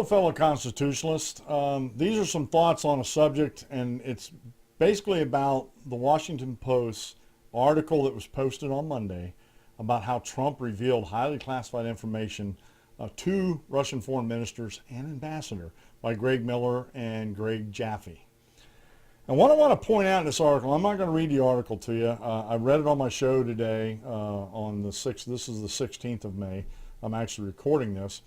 Hello, fellow constitutionalists. These are some thoughts on a subject, and it's basically about the Washington Post article that was posted on Monday about how Trump revealed highly classified information to Russian foreign ministers and ambassador by Greg Miller and Greg Jaffe. And what I want to point out in this article, I'm not going to read the article to you. I read it on my show today on the 6th. This is the 16th of May. I'm actually recording this.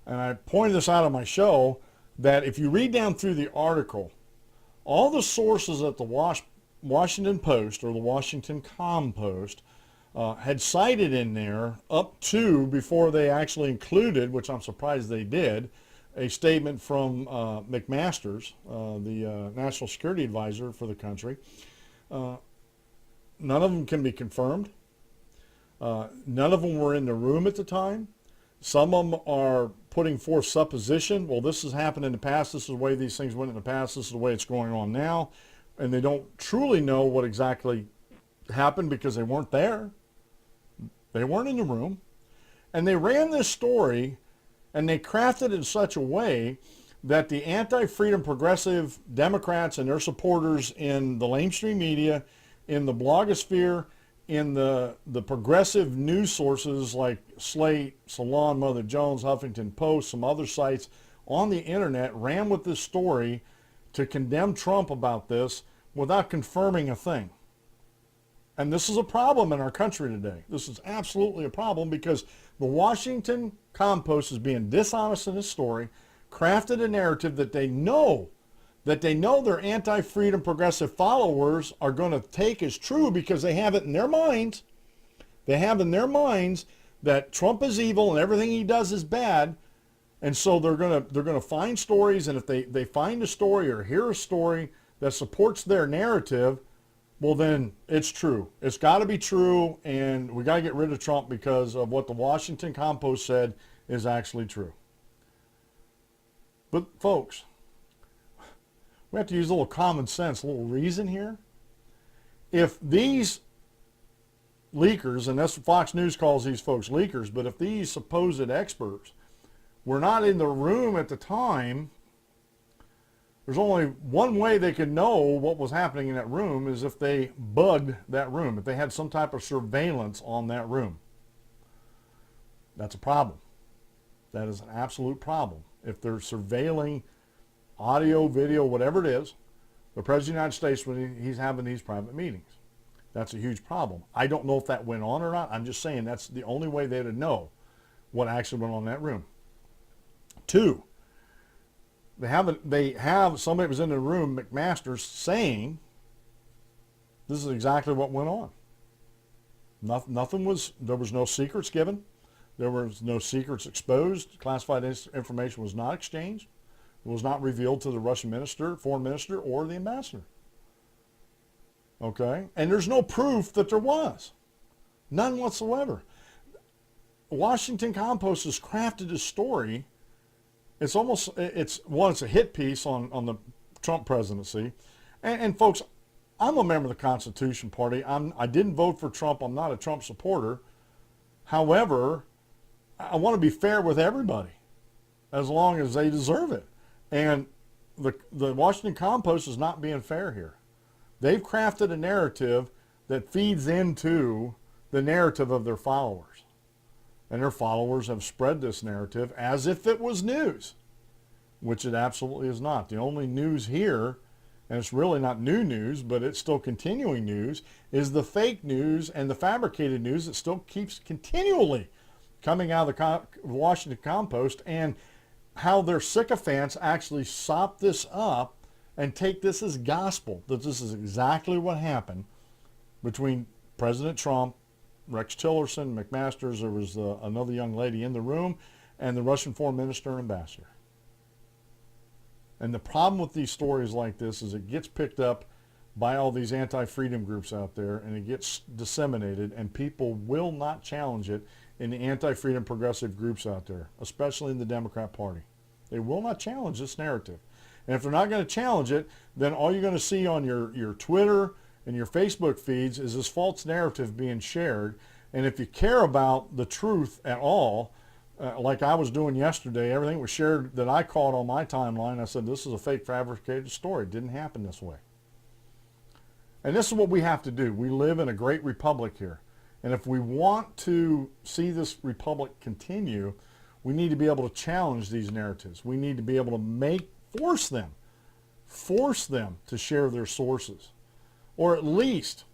And I pointed this out on my show that if you read down through the article, all the sources at the Washington Post or the Washington Compost had cited in there up to, before they actually included, which I'm surprised they did, a statement from McMaster's, the National Security Advisor for the country. None of them can be confirmed. None of them were in the room at the time. Some of them are putting forth supposition. Well, this has happened in the past. This is the way these things went in the past. This is the way it's going on now. And they don't truly know what exactly happened because they weren't there. They weren't in the room. And they ran this story and they crafted it in such a way that the anti-freedom progressive Democrats and their supporters in the lamestream media, in the blogosphere, in the progressive news sources like Slate, Salon, Mother Jones, Huffington Post, some other sites on the internet ran with this story to condemn Trump about this without confirming a thing. And this is a problem in our country today. This is absolutely a problem because the Washington Compost is being dishonest in this story, crafted a narrative that they know their anti-freedom progressive followers are going to take as true because they have it in their minds. They have in their minds that Trump is evil and everything he does is bad. And so they're going to find stories, and if they find a story or hear a story that supports their narrative, well then it's true. It's got to be true, and we got to get rid of Trump because of what the Washington Compost said is actually true. But folks, we have to use a little common sense, a little reason here. If these leakers, and that's what Fox News calls these folks leakers, but if these supposed experts were not in the room at the time, there's only one way they could know what was happening in that room is if they bugged that room, if they had some type of surveillance on that room. That's a problem. That is an absolute problem. If they're surveilling audio, video, whatever it is, the President of the United States when he's having these private meetings. That's a huge problem. I don't know if that went on or not. I'm just saying that's the only way they would know what actually went on in that room. Two, they have somebody that was in the room, McMaster, saying this is exactly what went on. There was no secrets given. There was no secrets exposed. Classified information was not exchanged. It was not revealed to the Russian minister, foreign minister, or the ambassador. Okay? And there's no proof that there was. None whatsoever. Washington Compost has crafted a story. It's a hit piece on the Trump presidency. And folks, I'm a member of the Constitution Party. I didn't vote for Trump. I'm not a Trump supporter. However, I want to be fair with everybody as long as they deserve it. And the Washington Compost is not being fair here. They've crafted a narrative that feeds into the narrative of their followers. And their followers have spread this narrative as if it was news, which it absolutely is not. The only news here, and it's really not new news, but it's still continuing news, is the fake news and the fabricated news that still keeps continually coming out of the Washington Compost, and how their sycophants actually sop this up and take this as gospel, that this is exactly what happened between President Trump, Rex Tillerson, McMaster's, there was another young lady in the room, and the Russian foreign minister and ambassador. And the problem with these stories like this is it gets picked up by all these anti-freedom groups out there, and it gets disseminated, and people will not challenge it in the anti-freedom progressive groups out there, especially in the Democrat Party. They will not challenge this narrative. And if they're not going to challenge it, then all you're going to see on your Twitter and your Facebook feeds is this false narrative being shared. And if you care about the truth at all, like I was doing yesterday, everything was shared that I caught on my timeline. I said, this is a fake fabricated story. It didn't happen this way. And this is what we have to do. We live in a great republic here. And if we want to see this republic continue, we need to be able to challenge these narratives. We need to be able to force them to share their sources. Or at least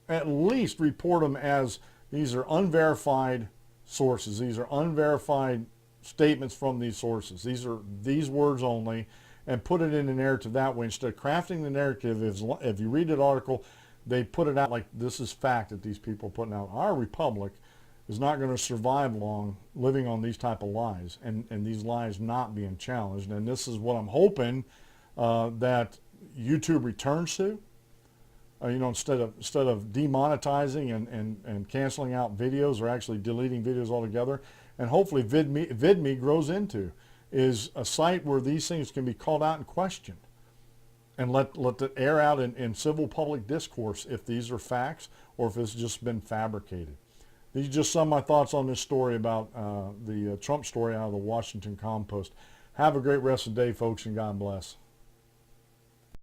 report them as these are unverified sources. These are unverified statements from these sources. These are these words only, and put it in the narrative that way. Instead of crafting the narrative, if you read an article, they put it out like this is fact that these people are putting out. Our republic is not going to survive long living on these type of lies, and these lies not being challenged. And this is what I'm hoping that YouTube returns to. Instead of demonetizing and canceling out videos, or actually deleting videos altogether, and hopefully VidMe grows into is a site where these things can be called out and questioned, and let it air out in civil public discourse if these are facts or if it's just been fabricated. These are just some of my thoughts on this story about the Trump story out of the Washington Compost. Have a great rest of the day, folks, and God bless.